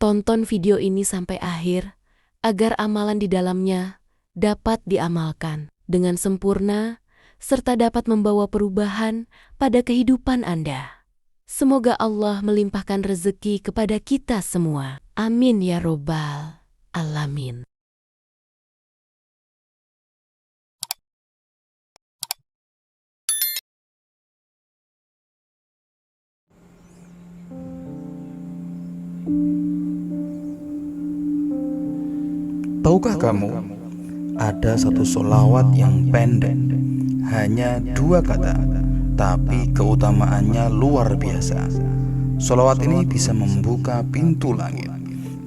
Tonton video ini sampai akhir agar amalan di dalamnya dapat diamalkan dengan sempurna serta dapat membawa perubahan pada kehidupan Anda. Semoga Allah melimpahkan rezeki kepada kita semua. Amin ya robbal alamin. Tahukah kamu, ada satu sholawat yang pendek, hanya 2 kata, tapi keutamaannya luar biasa. Sholawat ini bisa membuka pintu langit,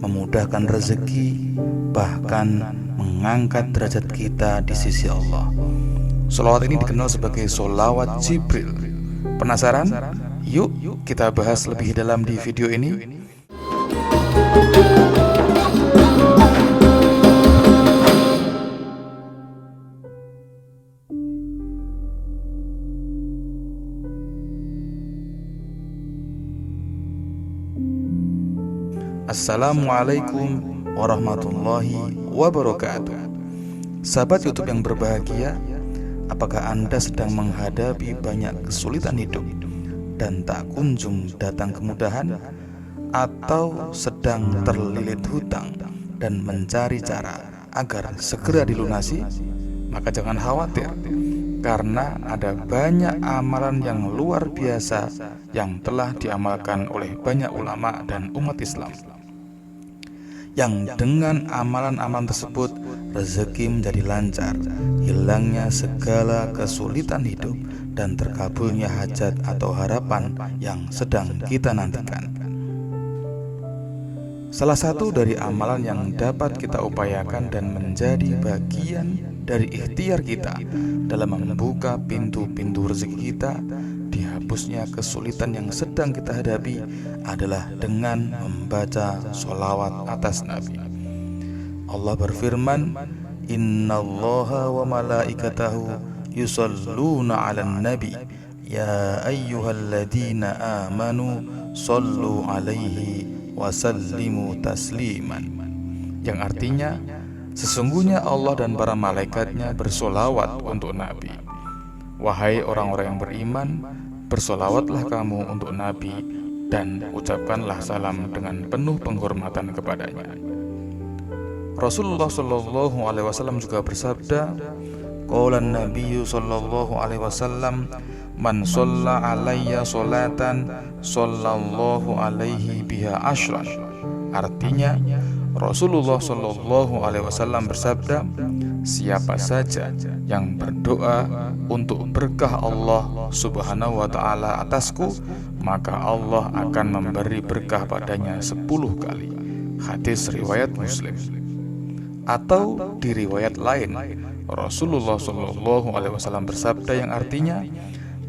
memudahkan rezeki, bahkan mengangkat derajat kita di sisi Allah. Sholawat ini dikenal sebagai sholawat Jibril. Penasaran? Yuk kita bahas lebih dalam di video ini. Assalamualaikum warahmatullahi wabarakatuh. Sahabat YouTube yang berbahagia, apakah Anda sedang menghadapi banyak kesulitan hidup dan tak kunjung datang kemudahan, atau sedang terlilit hutang dan mencari cara agar segera dilunasi? Maka jangan khawatir, karena ada banyak amalan yang luar biasa yang telah diamalkan oleh banyak ulama dan umat Islam, yang dengan amalan-amalan tersebut rezeki menjadi lancar, hilangnya segala kesulitan hidup, dan terkabulnya hajat atau harapan yang sedang kita nantikan. Salah satu dari amalan yang dapat kita upayakan dan menjadi bagian dari ikhtiar kita dalam membuka pintu-pintu rezeki kita, dihapusnya kesulitan yang sedang kita hadapi, adalah dengan membaca sholawat atas Nabi. Allah berfirman, Innallaha wa malaikatahu yusalluna 'alan nabi ya ayyuhalladzina amanu sallu 'alaihi wasallimu tasliman, yang artinya sesungguhnya Allah dan para malaikatnya bersolawat untuk Nabi. Wahai orang-orang yang beriman, bersolawatlah kamu untuk Nabi dan ucapkanlah salam dengan penuh penghormatan kepadanya. Rasulullah Shallallahu Alaihi Wasallam juga bersabda, Qaulan Nabiyyu Shallallahu Alaihi Wasallam, Man sholla alayya sholatan Sallallahu alaihi biha ashran. Artinya, Rasulullah Shallallahu Alaihi Wasallam bersabda, siapa saja yang berdoa untuk berkah Allah Subhanahu wa Ta'ala atasku, maka Allah akan memberi berkah padanya 10 kali. Hadis riwayat Muslim. Atau di riwayat lain, Rasulullah Shallallahu Alaihi Wasallam bersabda yang artinya,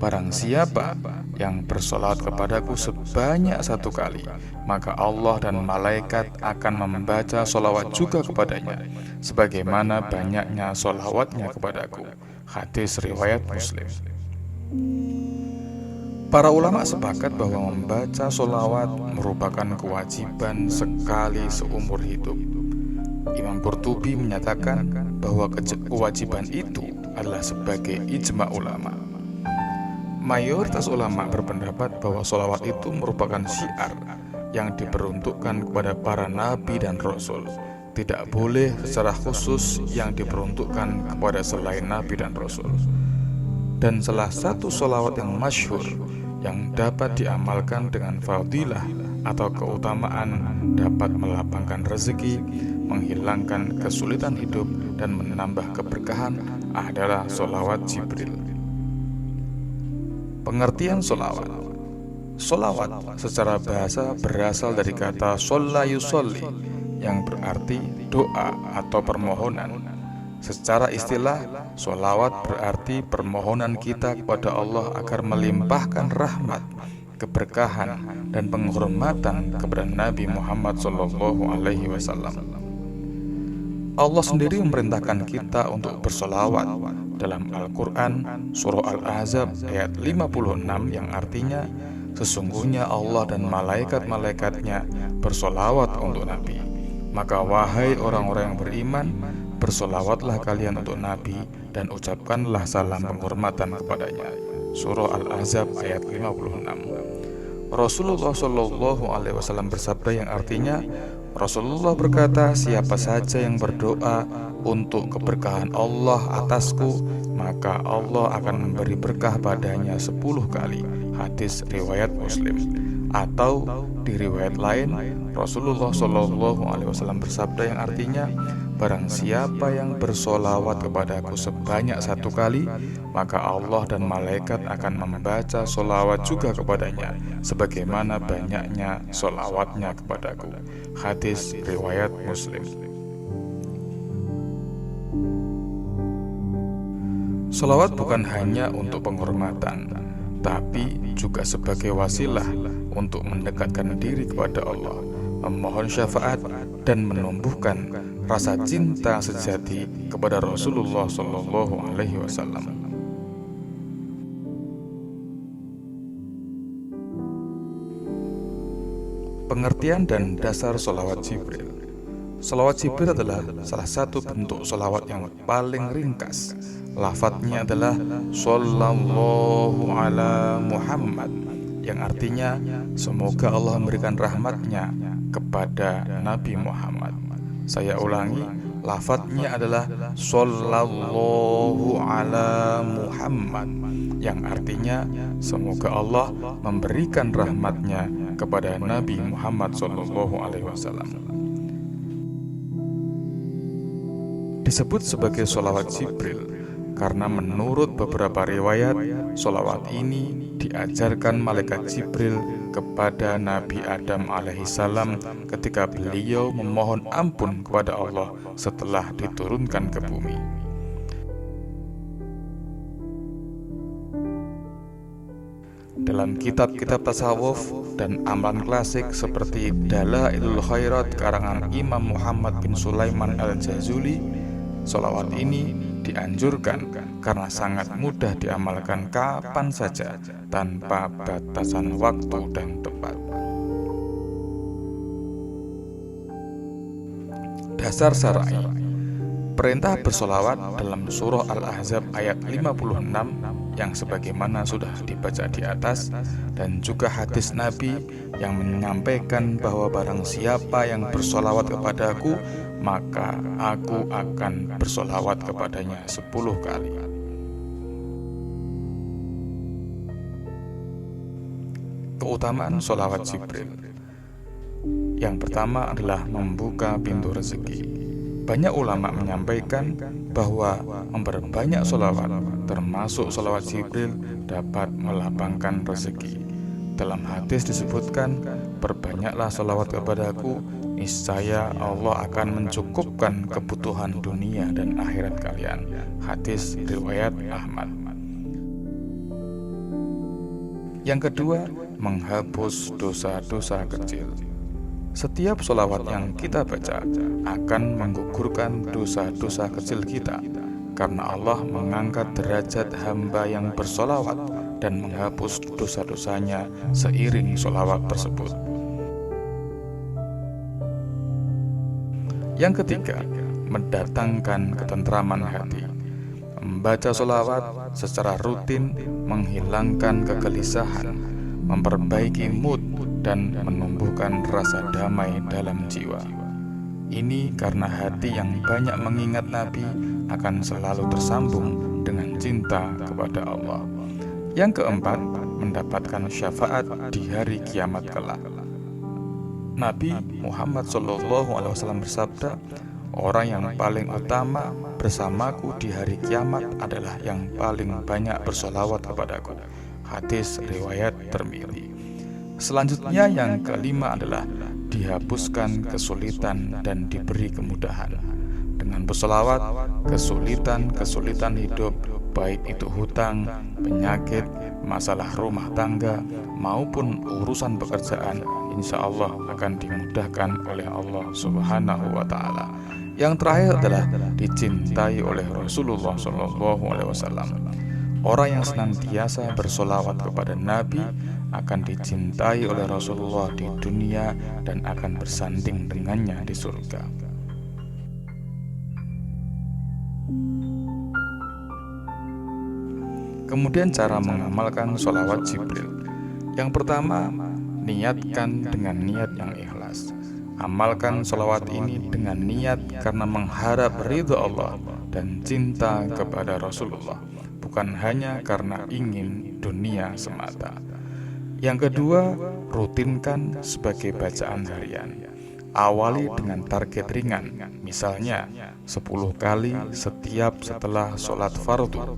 barang siapa yang bersolawat kepadaku sebanyak 1 kali, maka Allah dan malaikat akan membaca solawat juga kepadanya, sebagaimana banyaknya solawatnya kepadaku. Hadis riwayat Muslim. Para ulama sepakat bahwa membaca solawat merupakan kewajiban sekali seumur hidup. Imam Qurtubi menyatakan bahwa kewajiban itu adalah sebagai ijma ulama. Mayoritas ulama berpendapat bahwa sholawat itu merupakan syiar yang diperuntukkan kepada para nabi dan rasul. Tidak boleh secara khusus yang diperuntukkan kepada selain nabi dan rasul. Dan salah satu sholawat yang masyhur yang dapat diamalkan dengan fadilah atau keutamaan dapat melapangkan rezeki, menghilangkan kesulitan hidup, dan menambah keberkahan adalah sholawat Jibril. Pengertian sholawat. Sholawat secara bahasa berasal dari kata sholla yusolli, yang berarti doa atau permohonan. Secara istilah, sholawat berarti permohonan kita kepada Allah agar melimpahkan rahmat, keberkahan, dan penghormatan kepada Nabi Muhammad SAW. Allah sendiri memerintahkan kita untuk bersolawat dalam Al-Quran, Surah Al-Ahzab ayat 56, yang artinya, Sesungguhnya Allah dan malaikat-malaikatnya bersolawat untuk Nabi. Maka wahai orang-orang yang beriman, bersolawatlah kalian untuk Nabi dan ucapkanlah salam penghormatan kepadanya. Surah Al-Ahzab ayat 56. Rasulullah Shallallahu Alaihi Wasallam bersabda yang artinya, Rasulullah berkata, siapa saja yang berdoa untuk keberkahan Allah atasku, maka Allah akan memberi berkah padanya 10 kali. Hadis riwayat Muslim. Atau di riwayat lain, Rasulullah Shallallahu Alaihi Wasallam bersabda yang artinya, barang siapa yang bersolawat kepadaku sebanyak 1 kali, maka Allah dan malaikat akan membaca solawat juga kepadanya sebagaimana banyaknya solawatnya kepadaku. Hadis riwayat Muslim. Solawat bukan hanya untuk penghormatan, tapi juga sebagai wasilah untuk mendekatkan diri kepada Allah, memohon syafaat, dan menumbuhkan rasa cinta sejati kepada Rasulullah Shallallahu Alaihi Wasallam. Pengertian dan dasar sholawat Jibril. Sholawat Jibril adalah salah satu bentuk sholawat yang paling ringkas. Lafadznya adalah Sallallahu ala Muhammad, yang artinya semoga Allah memberikan rahmatnya kepada Nabi Muhammad. Saya ulangi, lafadznya adalah Sallallahu ala Muhammad, yang artinya semoga Allah memberikan rahmatnya kepada Nabi Muhammad Sallallahu Alaihi Wasallam. Disebut sebagai sholawat Jibril karena menurut beberapa riwayat, sholawat ini diajarkan malaikat Jibril kepada Nabi Adam alaihissalam ketika beliau memohon ampun kepada Allah setelah diturunkan ke bumi. Dalam kitab-kitab tasawuf dan amalan klasik seperti Dalailul Khairat karangan Imam Muhammad bin Sulaiman al-Jazuli, sholawat ini dianjurkan karena sangat mudah diamalkan kapan saja tanpa batasan waktu dan tempat. Dasar syar'i. Perintah bersolawat dalam surah Al-Ahzab ayat 56 yang sebagaimana sudah dibaca di atas, dan juga hadis Nabi yang menyampaikan bahwa barang siapa yang bersolawat kepadaku, maka aku akan bersolawat kepadanya 10 kali. Keutamaan solawat Jibril. Yang pertama adalah membuka pintu rezeki. Banyak ulama menyampaikan bahwa memperbanyak solawat, termasuk solawat Jibril, dapat melapangkan rezeki. Dalam hadis disebutkan, perbanyaklah solawat kepadaku, niscaya Allah akan mencukupkan kebutuhan dunia dan akhirat kalian. Hadis riwayat Ahmad. Yang kedua, menghapus dosa-dosa kecil. Setiap sholawat yang kita baca akan menggugurkan dosa-dosa kecil kita, karena Allah mengangkat derajat hamba yang bersolawat dan menghapus dosa-dosanya seiring sholawat tersebut. Yang ketiga, mendatangkan ketentraman hati. Membaca sholawat secara rutin menghilangkan kegelisahan, memperbaiki mood, dan menumbuhkan rasa damai dalam jiwa. Ini karena hati yang banyak mengingat Nabi akan selalu tersambung dengan cinta kepada Allah. Yang keempat, mendapatkan syafaat di hari kiamat kelak. Nabi Muhammad SAW bersabda, orang yang paling utama bersamaku di hari kiamat adalah yang paling banyak bersolawat kepadaku. Hadis riwayat Tirmidzi. Selanjutnya yang kelima adalah dihapuskan kesulitan dan diberi kemudahan. Dengan bersolawat, kesulitan hidup, baik itu hutang, penyakit, masalah rumah tangga, maupun urusan pekerjaan, insya Allah akan dimudahkan oleh Allah Subhanahu wa Ta'ala. Yang terakhir adalah dicintai oleh Rasulullah SAW. Orang yang senantiasa bersolawat kepada Nabi akan dicintai oleh Rasulullah di dunia dan akan bersanding dengannya di surga. Kemudian cara mengamalkan sholawat Jibril. Yang pertama, niatkan dengan niat yang ikhlas. Amalkan sholawat ini dengan niat karena mengharap ridha Allah dan cinta kepada Rasulullah, bukan hanya karena ingin dunia semata. Yang kedua, rutinkan sebagai bacaan harian. Awali dengan target ringan, misalnya 10 kali setiap setelah sholat fardu.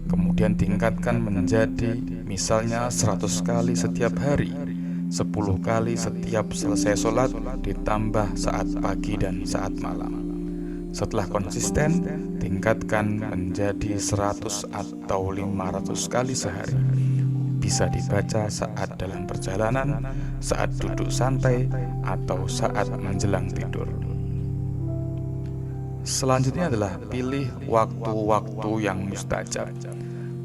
Kemudian tingkatkan menjadi misalnya 100 kali setiap hari, 10 kali setiap selesai sholat, ditambah saat pagi dan saat malam. Setelah konsisten, tingkatkan menjadi 100 atau 500 kali sehari. Bisa dibaca saat dalam perjalanan, saat duduk santai, atau saat menjelang tidur. Selanjutnya adalah pilih waktu-waktu yang mustajab.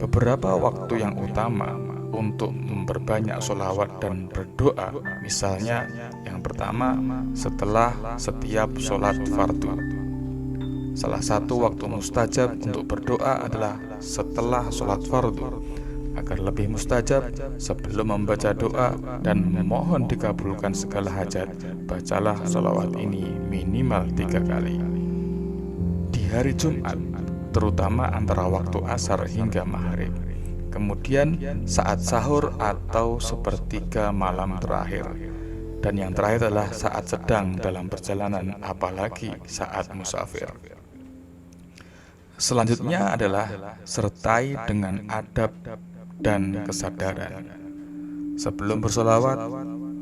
Beberapa waktu yang utama untuk memperbanyak sholawat dan berdoa, misalnya yang pertama setelah setiap sholat fardu. Salah satu waktu mustajab untuk berdoa adalah setelah sholat fardu. Agar lebih mustajab, sebelum membaca doa dan memohon dikabulkan segala hajat, bacalah sholawat ini minimal 3 kali. Di hari Jumat, terutama antara waktu asar hingga maghrib. Kemudian saat sahur atau sepertiga malam terakhir. Dan yang terakhir adalah saat sedang dalam perjalanan, apalagi saat musafir. Selanjutnya adalah sertai dengan adab dan kesadaran. Sebelum bersolawat,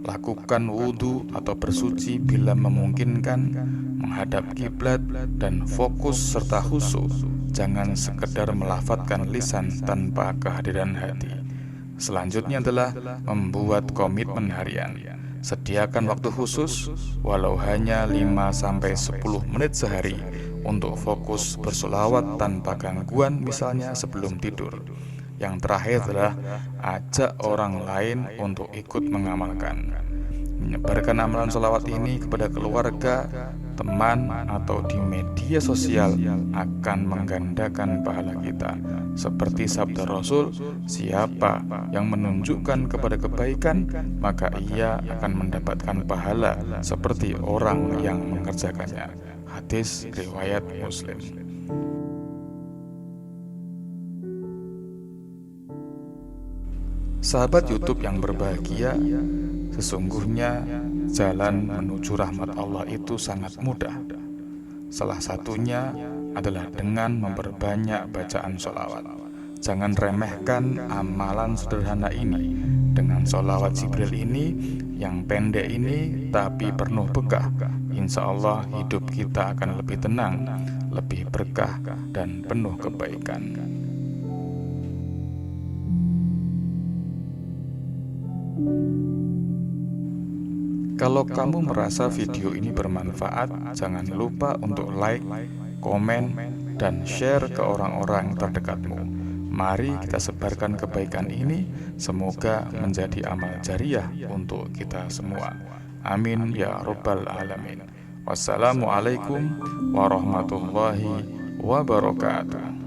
lakukan wudhu atau bersuci bila memungkinkan, menghadap kiblat dan fokus serta khusyuk. Jangan sekedar melafadzkan lisan tanpa kehadiran hati. Selanjutnya adalah membuat komitmen harian. Sediakan waktu khusus, walau hanya 5-10 menit sehari, untuk fokus bersolawat tanpa gangguan, misalnya sebelum tidur. Yang terakhir adalah ajak orang lain untuk ikut mengamalkan. Menyebarkan amalan sholawat ini kepada keluarga, teman, atau di media sosial akan menggandakan pahala kita. Seperti sabda Rasul, siapa yang menunjukkan kepada kebaikan, maka ia akan mendapatkan pahala seperti orang yang mengerjakannya. Hadis riwayat Muslim. Sahabat YouTube yang berbahagia, sesungguhnya jalan menuju rahmat Allah itu sangat mudah. Salah satunya adalah dengan memperbanyak bacaan sholawat. Jangan remehkan amalan sederhana ini. Dengan sholawat Jibril ini, yang pendek ini tapi penuh berkah, insya Allah hidup kita akan lebih tenang, lebih berkah, dan penuh kebaikan. Kalau kamu merasa video ini bermanfaat, jangan lupa untuk like, komen, dan share ke orang-orang terdekatmu. Mari kita sebarkan kebaikan ini, semoga menjadi amal jariah untuk kita semua. Amin ya rabbal alamin. Wassalamualaikum warahmatullahi wabarakatuh.